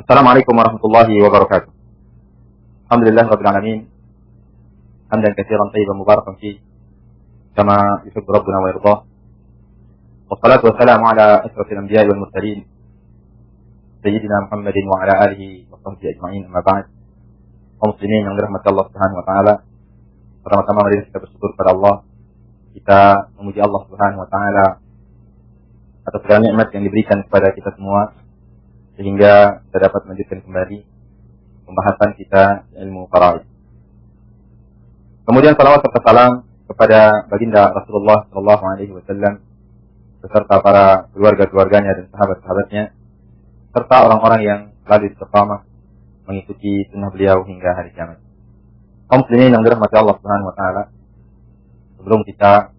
Assalamualaikum warahmatullahi wabarakatuh. Alhamdulillah rabbil alamin. Hamdan katsiran tayyiban mubarakan fi kama yuhibbu rabbuna wa yardah. Wassalatu wassalamu ala asyrafil anbiya'i wal mursalin sayyidina Muhammadin wa ala alihi wa sahbihi ajma'in, amma ba'd. Kaum muslimin yang dirahmati Allah Subhanahu wa taala, pertama-tama mari kita bersyukur kepada Allah. Kita memuji Allah Subhanahu wa taala atas segala nikmat yang diberikan kepada kita semua, sehingga kita dapat melanjutkan kembali pembahasan kita ilmu faraid. Kemudian salawat serta salam kepada baginda Rasulullah sallallahu alaihi wasallam beserta para keluarga-keluarganya dan sahabat-sahabatnya serta orang-orang yang selalu istiqamah mengikuti sunnah beliau hingga hari kiamat. Kaum muslimin yang dirahmati Allah Subhanahu wa taala, sebelum kita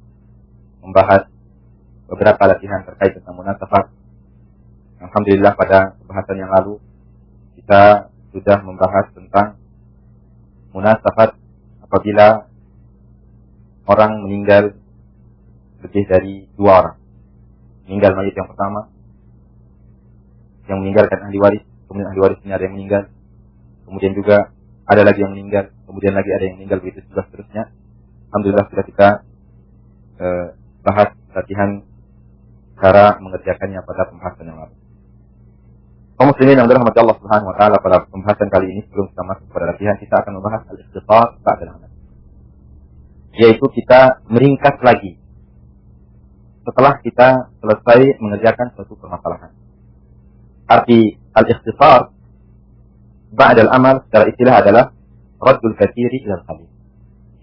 membahas beberapa latihan terkait tentang munasabah, alhamdulillah pada pembahasan yang lalu kita sudah membahas tentang munasabah apabila orang meninggal lebih dari 2 orang. Meninggal mayit yang pertama, yang meninggalkan ahli waris, kemudian ahli waris ini ada yang meninggal, kemudian juga ada lagi yang meninggal, kemudian lagi ada yang meninggal, begitu juga seterusnya. Alhamdulillah sudah kita bahas latihan cara mengerjakannya pada pembahasan yang lalu. Kaum muslimin yang dirahmati Allah Subhanahu wa taala, pada pembahasan kali ini sebelum kita masuk pada latihan, kita akan membahas al-ikhtisar ba'dal amal. Yaitu kita meringkas lagi setelah kita selesai mengerjakan suatu permasalahan. Arti al-ikhtisar ba'dal amal secara istilah adalah raddul katsiri ila al-qalil.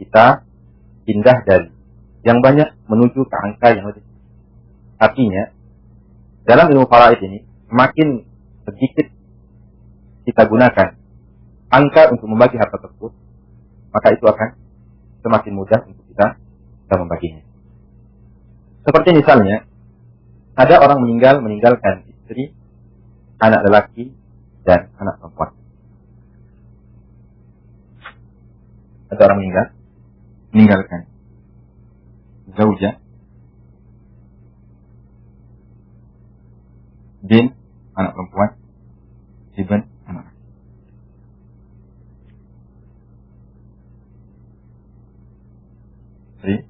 Kita pindah dari yang banyak menuju ke angka yang lebih. Artinya dalam ilmu faraid ini semakin sedikit kita gunakan angka untuk membagi harta tersebut, maka itu akan semakin mudah untuk kita membaginya. Seperti misalnya ada orang meninggalkan istri, anak lelaki dan anak perempuan. Ada orang meninggalkan zaujah, bin anak perempuan, ibn anak. Istri,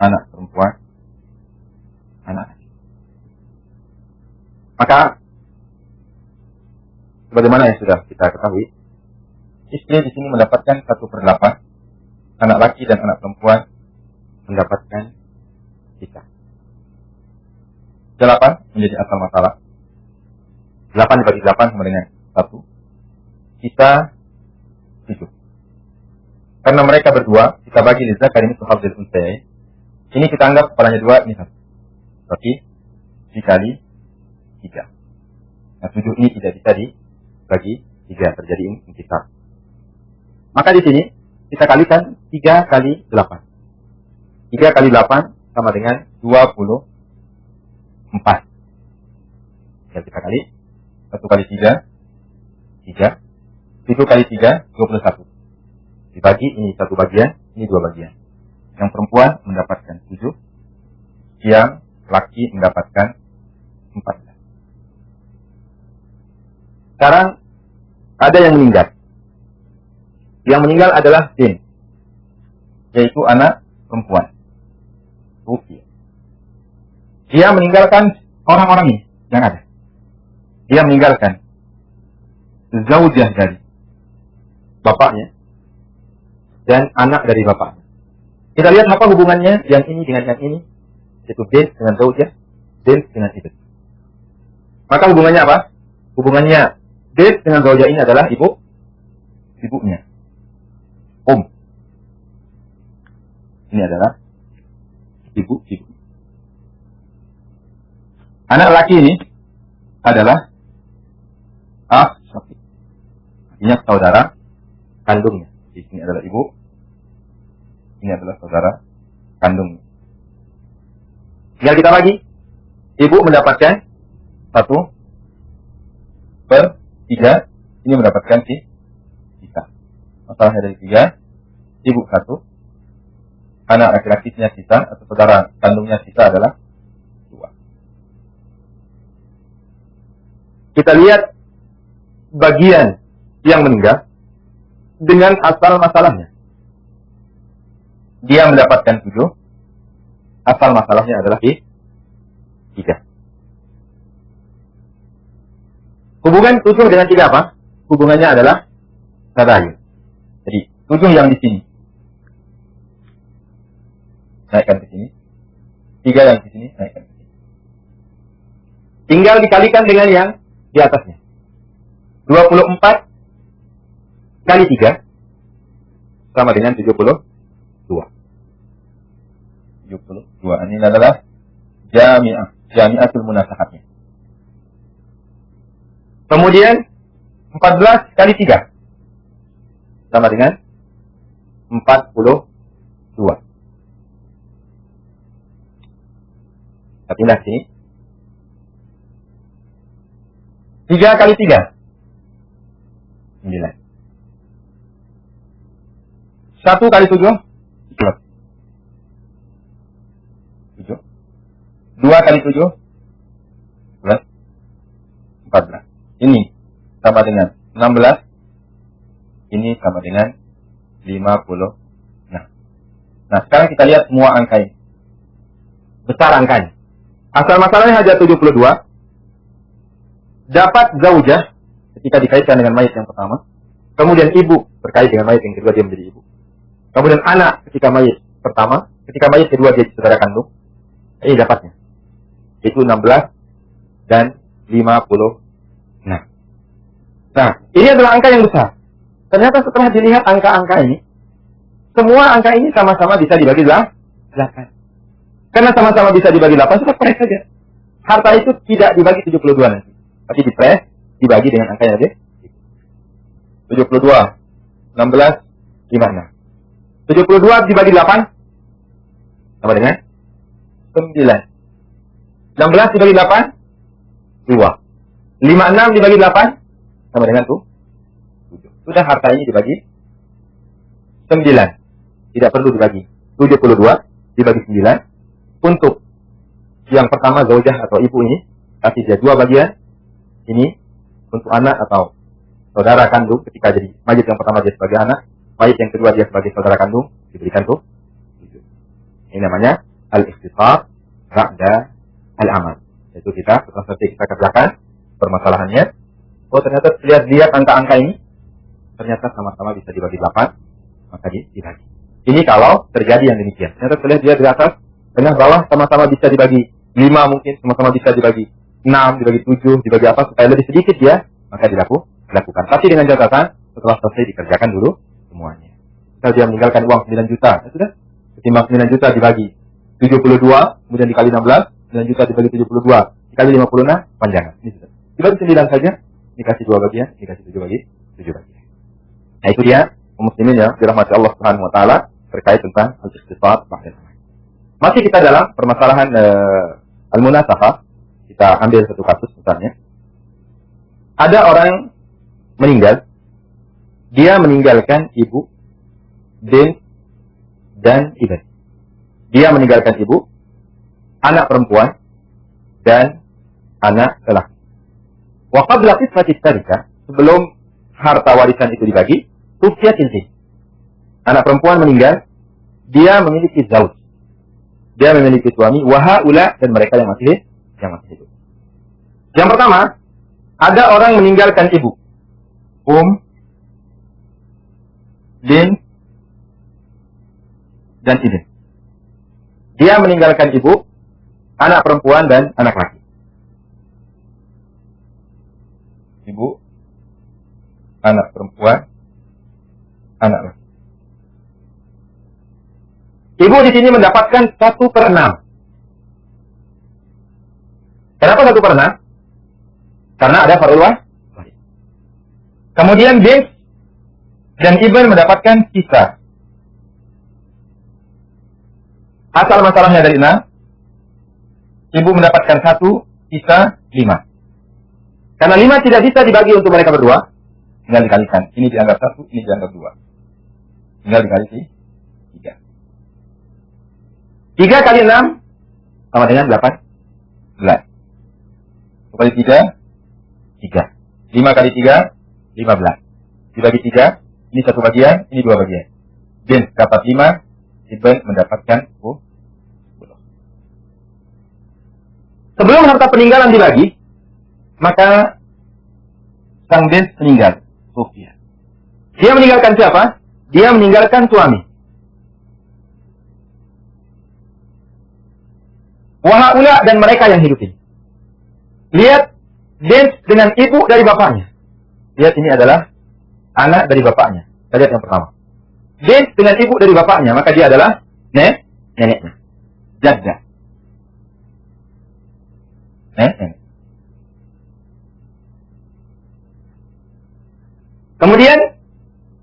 anak perempuan, anak. Maka sebagaimana yang sudah kita ketahui, istri di sini mendapatkan 1/8, anak laki dan anak perempuan mendapatkan 3. 8 menjadi asal masalah. 8 dibagi 8 sama dengan 1. Sisa 7. Karena mereka berdua, kita bagi lidzakari mithlu hadzil unthayain. Ini kita anggap kepalanya 2, ini 1. Berarti dikali 3. Nah, 7 ini tidak bisa dibagi 3, terjadi intisab. Maka di sini kita kalikan 3 kali 8. 3 kali 8 sama dengan 24. Ya, kita kali 1 kali 3, 3. 7 kali 3, 21. Dibagi, ini 1 bagian, ini 2 bagian. Yang perempuan mendapatkan 7, yang laki mendapatkan 14. Sekarang ada yang meninggal. Yang meninggal adalah bin, yaitu anak perempuan. Dia meninggalkan orang-orang ini yang ada. Dia meninggalkan zaujah dari bapaknya dan anak dari bapaknya. Kita lihat apa hubungannya yang ini dengan yang ini, yaitu bin dengan zaujah, bin dengan ibn. Maka hubungannya apa? Hubungannya bin dengan zaujah ini adalah ibunya. Ini adalah ibu. Anak laki ini adalah syaqiq. Artinya saudara kandungnya. Di sini adalah ibu. Ini adalah saudara kandungnya. Tinggal kita bagi. Ibu mendapatkan 1/3. Ini mendapatkan sisa. Masalahnya dari 3. Ibu 1. Anak laki-lakinya sisa atau saudara kandungnya sisa adalah 2. kita lihat bagian yang meninggal dengan asal masalahnya. Dia mendapatkan 7, asal masalahnya adalah 3. Hubungan 7 dengan 3 apa? Hubungannya adalah tadayun. Jadi 7 yang di sini naikkan ke sini, 3 yang di sini naikkan ke sini. Tinggal dikalikan dengan yang di atasnya. 24 kali 3 sama dengan 72. 72. Ini adalah jami'atul munasahatnya. Kemudian 14 kali 3 sama dengan 42. Kita pindah sini. 3 kali 3 9. 1 kali 7 7. 2 kali 7 14. Ini sama dengan 16. Ini sama dengan 50. Nah, sekarang kita lihat semua angka ini. Besar angkanya. Asal masalahnya hanya 72. Dapat zaujah ketika dikaitkan dengan mayat yang pertama. Kemudian ibu terkait dengan mayat yang kedua, dia menjadi ibu. Kemudian anak ketika mayat pertama. Ketika mayat kedua dia saudara kandung. Ini dapatnya. Itu 16 dan 50. Nah, ini adalah angka yang besar. Ternyata setelah dilihat angka-angka ini, semua angka ini sama-sama bisa dibagi 8. Karena sama-sama bisa dibagi 8, sudah press saja. Harta itu tidak dibagi 72 nanti. Tapi dipress, dibagi dengan angka yang ada. 72, 16, 56. 72 dibagi 8, sama dengan 9. 16 dibagi 8, 2. 56 dibagi 8, sama dengan 7. Sudah harta ini dibagi 9. Tidak perlu dibagi. 72 dibagi 9. Untuk yang pertama zaujah atau ibu ini, kasih dia 2 bagian. Ini untuk anak atau saudara kandung ketika jadi mayit yang pertama dia sebagai anak, mayit yang kedua dia sebagai saudara kandung, diberikan tuh. Ini namanya al-ikhtisar ba'da al-amal. Itu kita setelah selesai kita kerjakan permasalahannya. Oh, ternyata lihat angka-angka ini ternyata sama-sama bisa dibagi 8, maka dibagi. Ini kalau terjadi yang demikian. Ternyata lihat dia di atas, tengah bawah sama-sama bisa dibagi 5 mungkin, sama-sama bisa dibagi 6, dibagi 7, dibagi apa, supaya lebih sedikit ya, maka dilakukan. Tapi dengan catatan, setelah selesai dikerjakan dulu semuanya. Kalau dia meninggalkan uang 9 juta, ya sudah, ketimbang 9 juta dibagi 72, kemudian dikali 16, 9 juta dibagi 72, dikali 56, panjangan. Ini sudah. Dibagi 9 saja, dikasih 2 bagian, dikasih 7 bagian. Nah itu dia, muslimin ya, dirahmati Allah Subhanahu wa taala terkait tentang al-ikhtisar ba'da al-amal. Masih kita dalam permasalahan al-munasahah, kita ambil satu kasus misalnya. Ada orang meninggal, dia meninggalkan ibu, bint, dan ibn. Dia meninggalkan ibu, anak perempuan, dan anak lelaki. Wa qabla qismati tarikah, sebelum harta warisan itu dibagi, tufiat inti. Anak perempuan meninggal, dia memiliki zauj. Dia memiliki suami, wa haula, dan mereka yang masih hidup. Yang pertama, ada orang meninggalkan ibu, bint, dan ibn. Dia meninggalkan ibu, anak perempuan, dan anak laki. Ibu, anak perempuan, anak laki. Ibu di sini mendapatkan 1/6. Kenapa 1/6? Karena ada far'ul wahid. Kemudian bint dan ibn mendapatkan sisa. Asal masalahnya dari 6. Ibu mendapatkan 1, sisa 5. Karena 5 tidak bisa dibagi untuk mereka berdua, tinggal dikalikan. Ini dianggap 1, ini dianggap 2. Tinggal dikali 3. 3 kali 6 sama dengan 18. Kali 3, 3. 5 kali 3, 15. Dibagi 3, ini 1 bagian, ini 2 bagian. Bint dapat 5, Ibn mendapatkan 10. Sebelum harta peninggalan dibagi, maka sang bint meninggal. Sufyan. Dia meninggalkan siapa? Dia meninggalkan suami. Wahaula dan mereka yang hidup ini. Lihat bint dengan ibu dari bapaknya. Lihat ini adalah anak dari bapaknya. Kita lihat yang pertama. Bint dengan ibu dari bapaknya, maka dia adalah neneknya. Jaddah. Nenek. Kemudian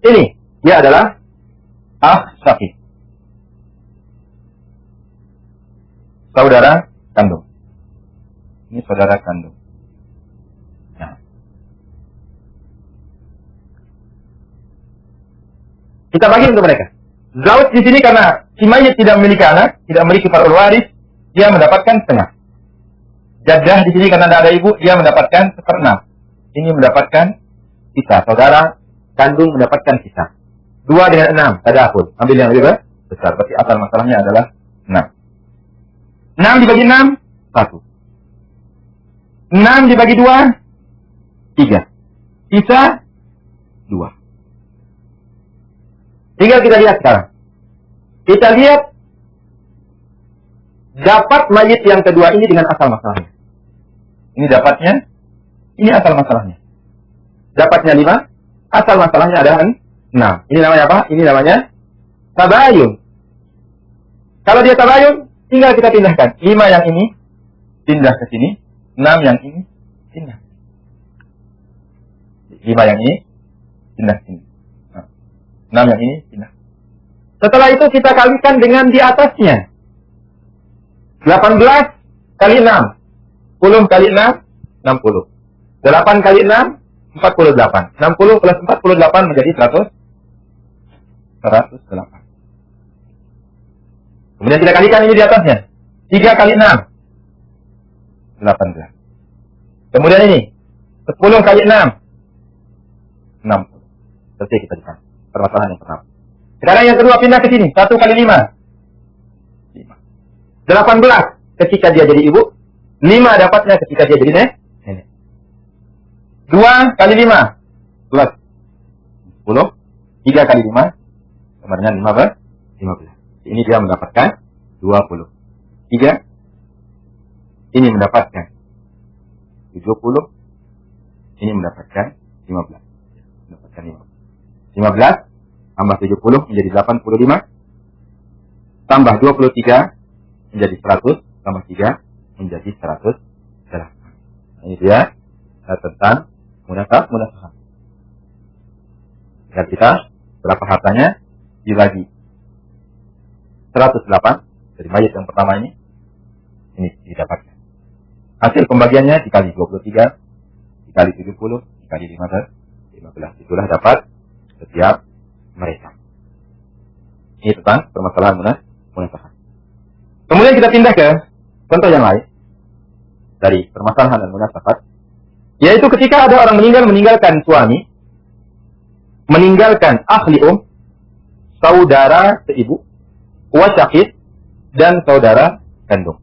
ini dia adalah syaqiq. Saudara kandung. Ini saudara kandung. Nah. Kita bagi untuk mereka. Zauj di sini karena si mayit tidak memiliki anak, tidak memiliki far'ul waris, dia mendapatkan setengah. Jaddah di sini karena tidak ada ibu, dia mendapatkan 1/6. Ini mendapatkan sisa. Saudara kandung mendapatkan sisa. 2 dengan 6, tadahul. Ambil yang lebih besar. Berarti asal masalahnya adalah 6. 6 dibagi 6, 1. 6 dibagi 2, 3. Sisa 2. Tinggal kita lihat sekarang. Kita lihat dapat mayit yang kedua ini dengan asal masalahnya. Ini dapatnya, ini asal masalahnya. Dapatnya 5, asal masalahnya adalah 6. Ini namanya apa? Ini namanya tabayun. Kalau dia tabayun, tinggal kita pindahkan. 5 yang ini pindah ke sini, 6 yang ini pindah. 5 yang ini pindah ke sini. 6 yang ini pindah. Setelah itu kita kalikan dengan di atasnya. 18 kali 6. 10 kali 6, 60. 8 kali 6, 48. 60 plus 48 menjadi 108. Kemudian kita kalikan ini di atasnya. 3 kali 6, 18. Kemudian ini, 10 kali 6, 60. Selesai kita lihat permasalahan yang pertama. Sekarang yang kedua pindah ke sini. 1 kali 5, 5. 18 ketika dia jadi ibu. 5 dapatnya ketika dia jadi nenek. 2 kali 5 plus 10. 3 kali 5 kemarinnya 15. Ini dia mendapatkan 20. 3 ini mendapatkan 70. Ini mendapatkan 15. Mendapatkan 15 tambah 70 menjadi 85. Tambah 23 menjadi 100. Tambah 3 menjadi 108. Ini dia tentang munasahah. Dan kita berapa hartanya dibagi 108 dari mayat yang pertama ini didapatkan. Hasil pembagiannya dikali 23, dikali 70, dikali 15. Itulah dapat setiap mereka. Ini tentang permasalahan munasahah. Kemudian kita pindah ke contoh yang lain dari permasalahan dan munasahah, yaitu ketika ada orang meninggalkan suami, meninggalkan ahli saudara seibu, wasyaqiq dan saudara kandung.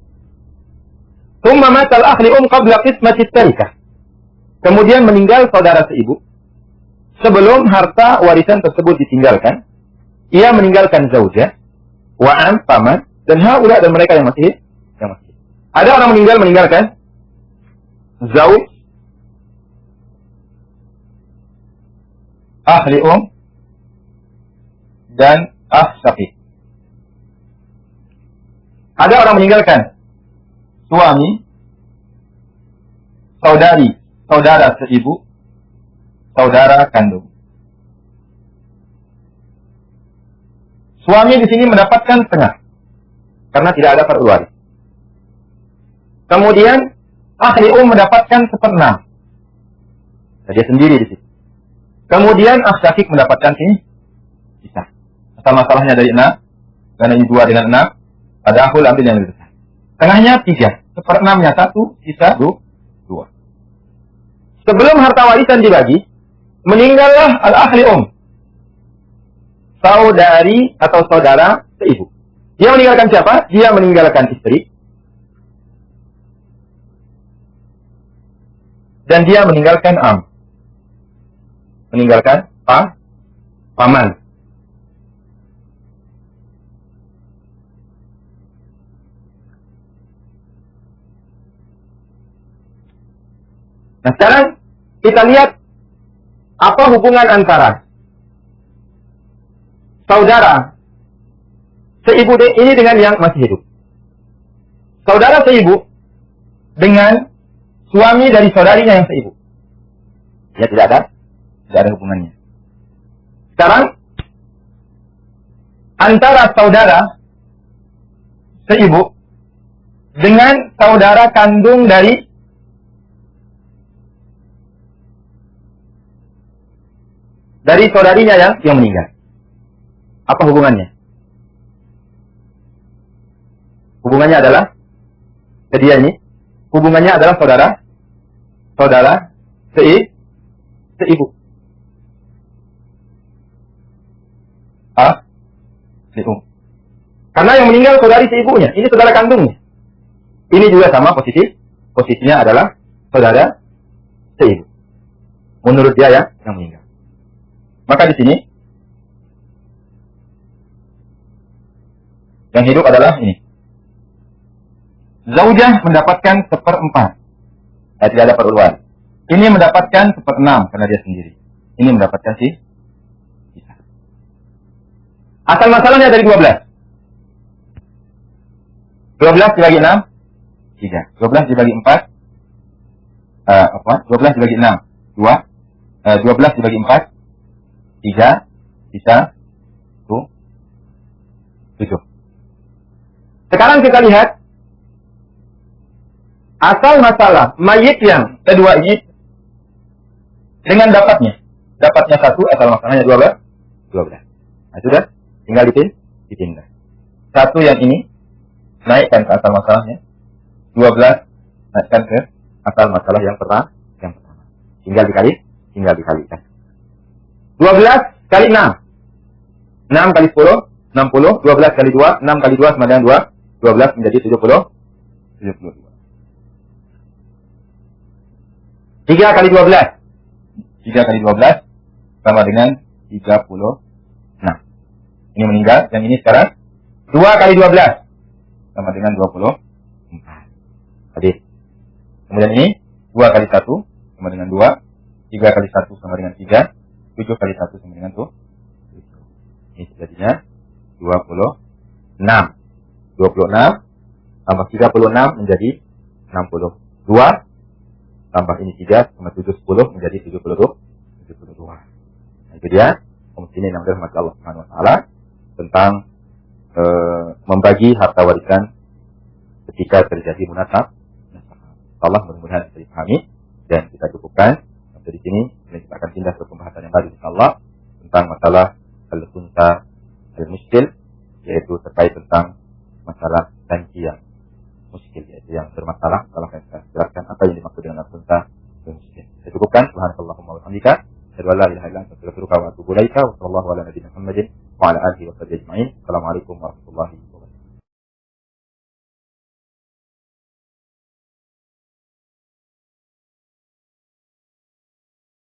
Tsumma matal ahli qabla qismati tarikah. Kemudian meninggal saudara seibu sebelum harta warisan tersebut ditinggalkan. Ia meninggalkan zaujah, wa'am, paman, dan haula dan mereka yang masih hidup. Ada orang meninggalkan zauj, ahli dan syaqiq. Ada orang meninggalkan suami, saudara seibu, saudara kandung. Suami di sini mendapatkan setengah karena tidak ada far'ul waris. Kemudian ahli mendapatkan 1/6. Dia sendiri di situ. Kemudian syaqiq mendapatkan sini sisa. Asal masalahnya dari 6, karena ini 2 dengan 6, tadahul ambil yang lebih besar. Tengahnya 3, 1/6-nya 1, sisa 2. sebelum harta warisan dibagi, meninggallah al-akhli saudari atau saudara seibu. Dia meninggalkan siapa? Dia meninggalkan istri. Dan dia meninggalkan meninggalkan paman. Nah, sekarang kita lihat apa hubungan antara saudara seibu ini dengan yang masih hidup. Saudara seibu dengan suami dari saudarinya yang seibu. Ya, tidak ada hubungannya. Sekarang antara saudara seibu dengan saudara kandung dari saudarinya yang meninggal. Apa hubungannya? Hubungannya adalah dia ini. Hubungannya adalah saudara seibu. Seibu. Karena yang meninggal saudari seibunya. Ini saudara kandungnya. Ini juga sama posisinya adalah saudara seibu. Menurut dia yang meninggal. Maka di sini yang hidup adalah ini. Zaujah mendapatkan 1/4. Tidak ada peruluan. Ini mendapatkan 1/6 karena dia sendiri. Ini mendapatkan sisa. Asal masalahnya dari 12. 12 dibagi 6, 3. 12 dibagi 4, 12 dibagi 6, 2. 12 dibagi 4, 3, sisa 7. Sekarang kita lihat asal masalah mayit yang kedua ini dengan dapatnya 1, asal masalahnya 12. Nah, sudah tinggal dipindah. 1 yang ini naikkan ke asal masalahnya, 12 naikkan ke asal masalah yang pertama. Tinggal dikalikan. 12 kali 6. 6 kali 10, 60. 12 kali 2, 6 kali 2 sama dengan 2. 12 menjadi 72. 3 kali 12. 3 kali 12 sama dengan 30. Nah, ini meninggal. Yang ini sekarang 2 kali 12 sama dengan 24. Tadi. Kemudian ini 2 kali 1 sama dengan 2. 3 kali 1 sama dengan 3. 7 kali 1 sama dengan 7. Ini jadinya 26. 26 tambah 36 menjadi 62. Tambah ini 3 sama 7, 10 menjadi 72. Nah, itu dia muslimin yang dirahmati Allah Subhanahu wa taala tentang membagi harta warisan ketika terjadi munasab. Allah mudah-mudahan bisa dipahami dan kita cukupkan sampai di sini. Kita akan pindah ke pembahasan yang baru insyaallah tentang masalah al-khunsa al-muskil, yaitu terkait tentang masalah janji yang muskil, yaitu yang bermasalah. Kalau saya jelaskan apa yang dimaksud dengan al-khunsa al-muskil. Saya cukupkan. Subhanakallahumma wa bihamdika, asyhadu an la ilaha illa anta astaghfiruka wa atubu ilaika. Wa sallallahu ala nabiyyina Muhammadin wa ala alihi wa sahbihi ajma'in. Assalamualaikum warahmatullahi wabarakatuh.